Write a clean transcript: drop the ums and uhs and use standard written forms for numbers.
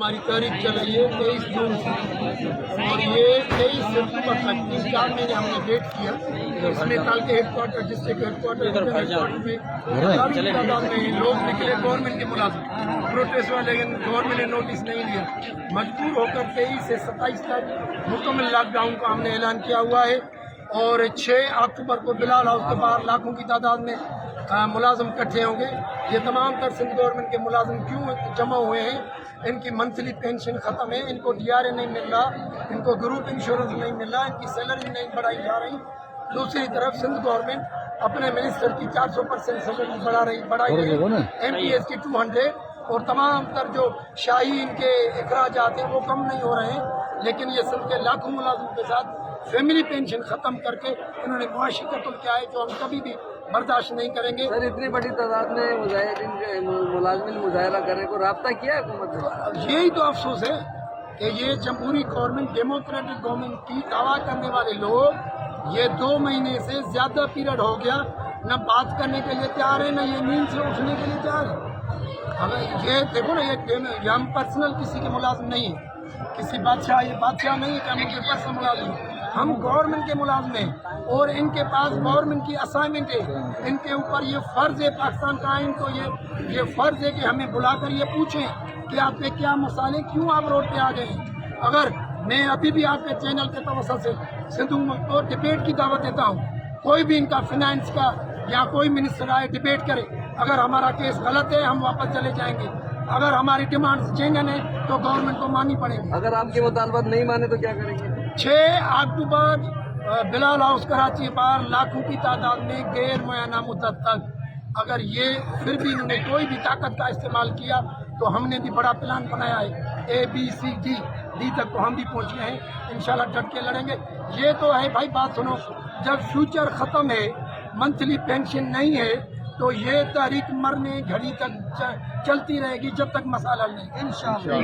हमारी तारीख चल रही है 23 जून से, और ये 23 सितंबर तक 3-4 महीने हमने वेट किया। इसमें कल के हेडक्वार्टर, डिस्ट्रिक्ट हेडक्वार्टर में काफी तादाद में लोग निकले, गवर्नमेंट के मुलाजिम प्रोटेस्ट हुआ, लेकिन गवर्नमेंट ने नोटिस नहीं लिया। मजबूर होकर 23 से 27 तक मुकम्मल लॉकडाउन का हमने ऐलान किया हुआ है। और 6 अक्टूबर को बिलाल हाउस के बाहर लाखों की तादाद में मुलाजिम इकट्ठे होंगे। ये तमाम तर सिंध गवर्नमेंट के मुलाजिम क्यों जमा हुए हैं? इनकी मंथली पेंशन ख़त्म है, इनको DRA नहीं मिल रहा, इनको ग्रुप इंश्योरेंस नहीं मिल रहा, इनकी सैलरी नहीं बढ़ाई जा रही। दूसरी तरफ सिंध गवर्नमेंट अपने मिनिस्टर की 400% सैलरी बढ़ाई गई, MPS की 200, और तमाम तर जो शाही इनके अखराजात हैं वो कम नहीं हो रहे हैं। लेकिन ये सिंध के लाखों मुलाजिम के साथ फैमिली पेंशन ख़त्म करके इन्होंने मुआशी कत्ल किया है, जो हम कभी भी बर्दाश्त नहीं करेंगे। सर, इतनी बड़ी तादाद में मुलाजमिन मुजाहरा करने को राब्ता किया है हुकूमत ने? यही तो अफसोस है कि ये जमहूरी गवर्नमेंट, डेमोक्रेटिक गवर्नमेंट की दावा करने वाले लोग ये 2 महीने से ज़्यादा पीरियड हो गया, न बात करने के लिए तैयार है, न ये नींद से उठने के लिए तैयार है। अगर ये देखो ना, ये हम पर्सनल किसी के मुलाजिम नहीं है, किसी बादशाह, ये बादशाह नहीं है कि हम उनके पर्सनल मुलाजिम हैं, हम गवर्नमेंट के मुलाजिम हैं, और इनके पास गवर्नमेंट की असाइनमेंट है। इनके ऊपर ये फ़र्ज़ है पाकिस्तान का आइन को, ये फ़र्ज़ है कि हमें बुलाकर ये पूछें कि आप पे क्या मसाले, क्यों आप रोड पे आ गए हैं। अगर मैं अभी भी आपके चैनल के तवज्जो से सिंधु को डिबेट की दावत देता हूँ, कोई भी इनका फिनेंस का या कोई मिनिस्टर आए डिबेट करे, अगर हमारा केस गलत है हम वापस चले जाएंगे, अगर हमारी डिमांड्स जेन्युइन है तो गवर्नमेंट को माननी पड़ेगी। अगर आपके मुतालबात नहीं माने तो क्या करेंगे? 6 अक्टूबर बिलाल हाउस कराची बाहर लाखों की तादाद में गैर मुय्यना मुद्दत तक अगर ये फिर भी इन्होंने कोई भी ताकत का इस्तेमाल किया तो हमने भी बड़ा प्लान बनाया है, ABCD तक तो हम भी पहुँच गए हैं। इंशाल्लाह डट के लड़ेंगे। ये तो है भाई, बात सुनो, जब फ्यूचर ख़त्म है, मंथली पेंशन नहीं है, तो ये तारीख मरने घड़ी तक चलती रहेगी जब तक मसाला नहीं। इंशाल्लाह।